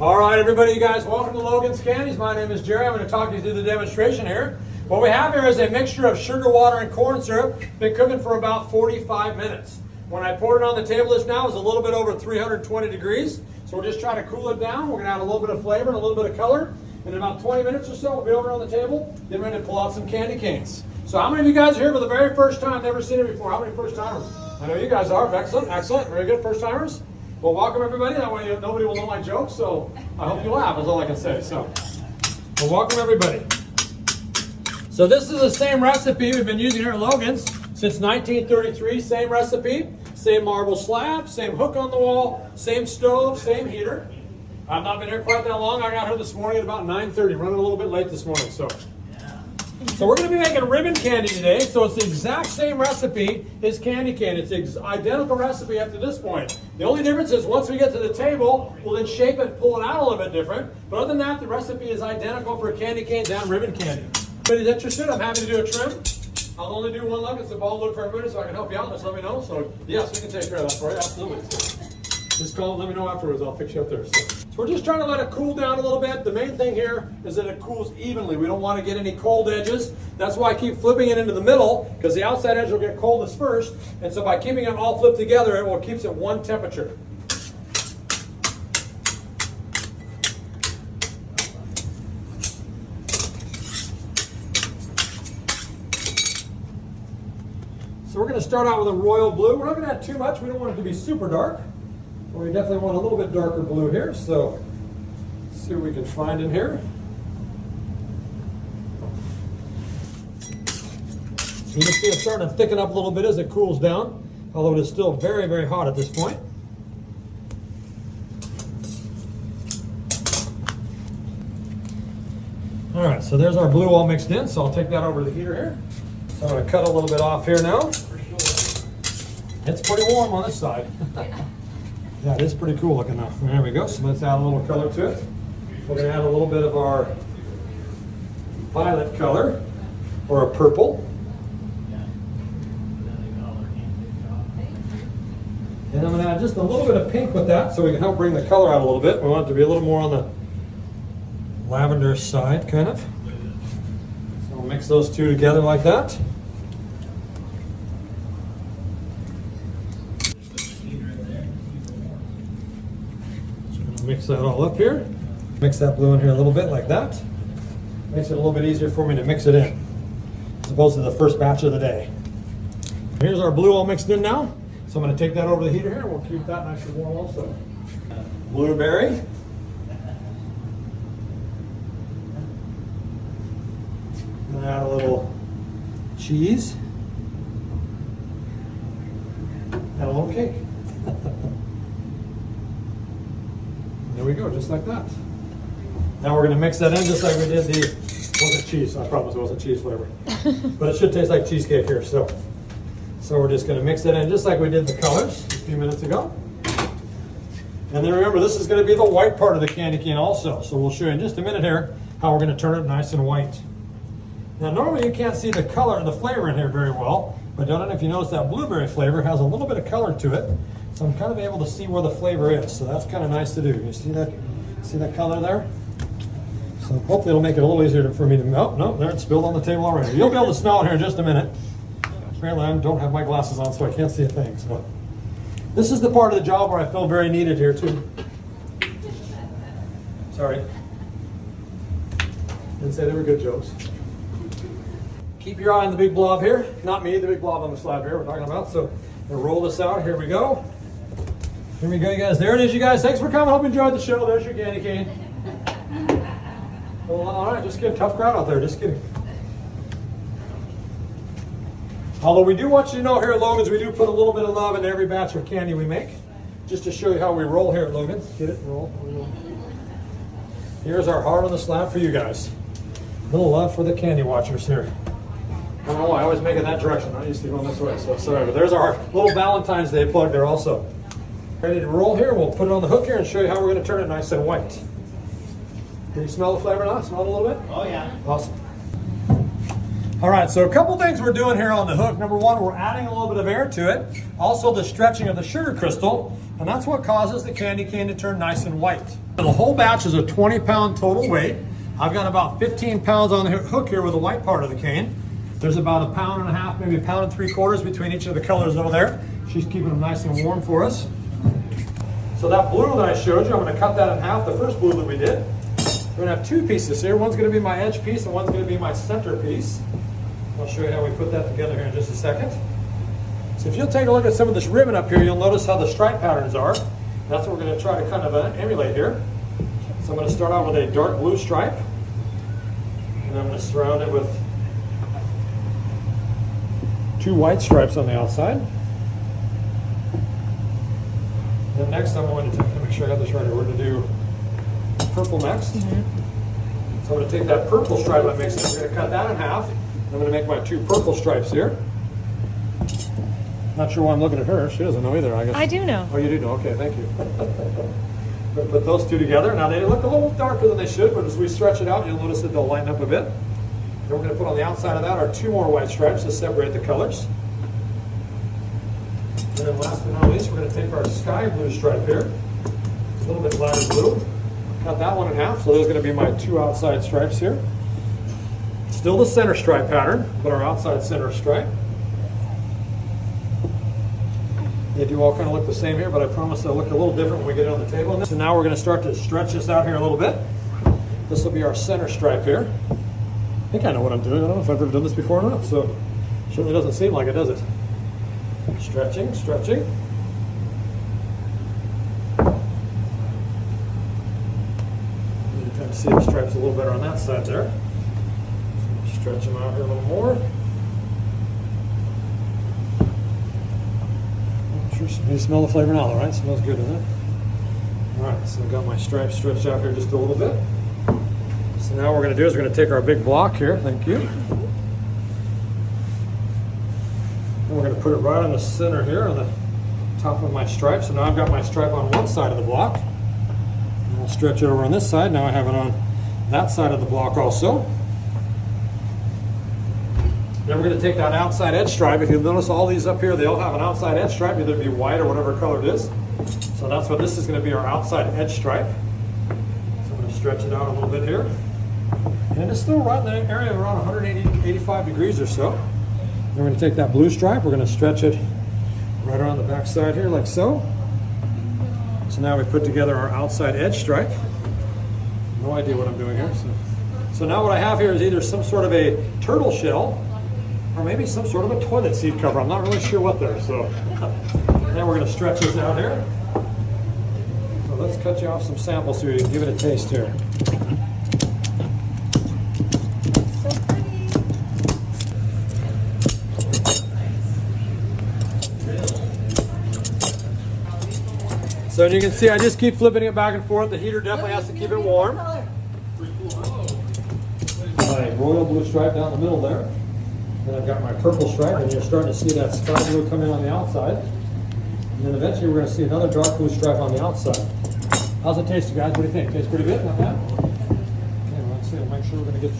All right, everybody, you guys, welcome to Logan's Candies. My name is Jerry. I'm going to talk you through the demonstration here. What we have here is a mixture of sugar, water, and corn syrup. Been cooking for about 45 minutes. When I poured it on the table just now, it was a little bit over 320 degrees. So we're just trying to cool it down. We're going to add a little bit of flavor and a little bit of color. In about 20 minutes or so, we'll be over on the table, getting ready to pull out some candy canes. So how many of you guys are here for the very first time, never seen it before? How many first timers? I know you guys are. Excellent, excellent. Very good, first timers. Well, welcome everybody. That way nobody will know my jokes, so I hope you laugh, is all I can say. So, well, welcome everybody. So this is the same recipe we've been using here at Logan's since 1933. Same recipe, same marble slab, same hook on the wall, same stove, same heater. I've not been here quite that long. I got here this morning at about 9:30, running a little bit late this morning. So we're going to be making ribbon candy today. So it's the exact same recipe as candy cane. It's the identical recipe up to this point. The only difference is once we get to the table, we'll then shape it and pull it out a little bit different. But other than that, the recipe is identical for candy canes and ribbon candy. If anybody's interested, I'm happy to do a trim. I'll only do one look. It's a ball look for everybody, so I can help you out. Just let me know. So yes, we can take care of that for you. Absolutely. Just call and let me know afterwards. I'll fix you up there. So we're just trying to let it cool down a little bit. The main thing here is that it cools evenly. We don't want to get any cold edges. That's why I keep flipping it into the middle, because the outside edge will get coldest first. And so by keeping it all flipped together, it will keeps it one temperature. So we're going to start out with a royal blue. We're not going to add too much. We don't want it to be super dark. But we definitely want a little bit darker blue here. So let's see what we can find in here. You can see it's starting to thicken up a little bit as it cools down, although it is still very, very hot at this point. All right, so there's our blue all mixed in. So I'll take that over to the heater here. So I'm going to cut a little bit off here now. It's pretty warm on this side. Yeah, it is pretty cool looking now. There we go. So let's add a little color to it. We're going to add a little bit of our violet color, or a purple. And I'm going to add just a little bit of pink with that so we can help bring the color out a little bit. We want it to be a little more on the lavender side, kind of. So we'll mix those two together like that. Mix that all up here. Mix that blue in here a little bit like that. Makes it a little bit easier for me to mix it in, as opposed to the first batch of the day. Here's our blue all mixed in now. So I'm going to take that over the heater here. We'll keep that nice and warm also. Blueberry. And add a little cheese. And a little cake. There we go, just like that. Now we're going to mix that in just like we did the, wasn't cheese, I promise it wasn't cheese flavor. But it should taste like cheesecake here, so we're just going to mix that in just like we did the colors a few minutes ago. And then remember, this is going to be the white part of the candy cane also, so we'll show you in just a minute here how we're going to turn it nice and white. Now normally you can't see the color and the flavor in here very well, but I don't know if you notice that blueberry flavor has a little bit of color to it. So I'm kind of able to see where the flavor is. So that's kind of nice to do. You see that color there? So hopefully it'll make it a little easier for me to melt. No, there it's spilled on the table already. You'll be able to smell it here in just a minute. Apparently I don't have my glasses on, so I can't see a thing. So this is the part of the job where I feel very needed here too. Sorry. Didn't say they were good jokes. Keep your eye on the big blob here. Not me, the big blob on the slab here we're talking about. So we'll roll this out. Here we go. Here we go, you guys. There it is, you guys. Thanks for coming. Hope you enjoyed the show. There's your candy cane. Well, all right, just kidding. Tough crowd out there. Just kidding. Although we do want you to know here at Logan's, we do put a little bit of love into every batch of candy we make, just to show you how we roll here at Logan's. Get it? Roll. Here's our heart on the slab for you guys. A little love for the candy watchers here. I don't know why I always make it that direction. I used to go this way, so sorry. But there's our little Valentine's Day plug there also. Ready to roll here? We'll put it on the hook here and show you how we're going to turn it nice and white. Can you smell the flavor now? Smell it a little bit? Oh, yeah. Awesome. All right, so a couple things we're doing here on the hook. Number one, we're adding a little bit of air to it. Also the stretching of the sugar crystal, and that's what causes the candy cane to turn nice and white. The whole batch is a 20-pound total weight. I've got about 15 pounds on the hook here with the white part of the cane. There's about 1.5 pounds, maybe 1.75 pounds between each of the colors over there. She's keeping them nice and warm for us. So that blue that I showed you, I'm going to cut that in half, the first blue that we did. We're going to have two pieces here. One's going to be my edge piece and one's going to be my center piece. I'll show you how we put that together here in just a second. So if you'll take a look at some of this ribbon up here, you'll notice how the stripe patterns are. That's what we're going to try to kind of emulate here. So I'm going to start out with a dark blue stripe, and I'm going to surround it with 2 white stripes on the outside. Then next I'm going to make sure I got this right. We're going to do purple next. So I'm going to take that purple stripe I mixed in, we're going to cut that in half. I'm going to make my 2 purple stripes here. Not sure why I'm looking at her. She doesn't know either, I guess. I do know. Oh, you do know. Okay, thank you. We'll put those 2 together. Now they look a little darker than they should, but as we stretch it out, you'll notice that they'll lighten up a bit. Then we're going to put on the outside of that our 2 more white stripes to separate the colors. And then last but not least, we're going to take our sky blue stripe here. A little bit lighter blue. Cut that one in half. So those are going to be my 2 outside stripes here. Still the center stripe pattern, but our outside center stripe. They do all kind of look the same here, but I promise they'll look a little different when we get it on the table. So now we're going to start to stretch this out here a little bit. This will be our center stripe here. I think I know what I'm doing. I don't know if I've ever done this before or not, so it certainly doesn't seem like it, does it? Stretching, stretching. You can kind of see the stripes a little better on that side there. Stretch them out here a little more. You smell the flavor now, all right? Smells good, doesn't it? All right, so I've got my stripes stretched out here just a little bit. So now what we're going to do is we're going to take our big block here, thank you. And we're going to put it right on the center here, on the top of my stripe. So now I've got my stripe on one side of the block. And I'll stretch it over on this side. Now I have it on that side of the block also. Then we're going to take that outside edge stripe. If you notice all these up here, they all have an outside edge stripe, either it be white or whatever color it is. So that's what this is going to be, our outside edge stripe. So I'm going to stretch it out a little bit here. And it's still right in the area of around 180, 85 degrees or so. Then we're going to take that blue stripe, we're going to stretch it right around the back side here like so. So now we put together our outside edge stripe. No idea what I'm doing here. So now what I have here is either some sort of a turtle shell or maybe some sort of a toilet seat cover. I'm not really sure what they're. So then we're going to stretch this out here. So let's cut you off some samples so you can give it a taste here. So you can see I just keep flipping it back and forth. The heater definitely has to keep it warm. My royal blue stripe down the middle there. Then I've got my purple stripe, and you're starting to see that sky blue come in on the outside. And then eventually we're going to see another dark blue stripe on the outside. How's it taste, you guys? What do you think? Tastes pretty good? Not bad? Okay, well, let's see. I'll make sure we're going to get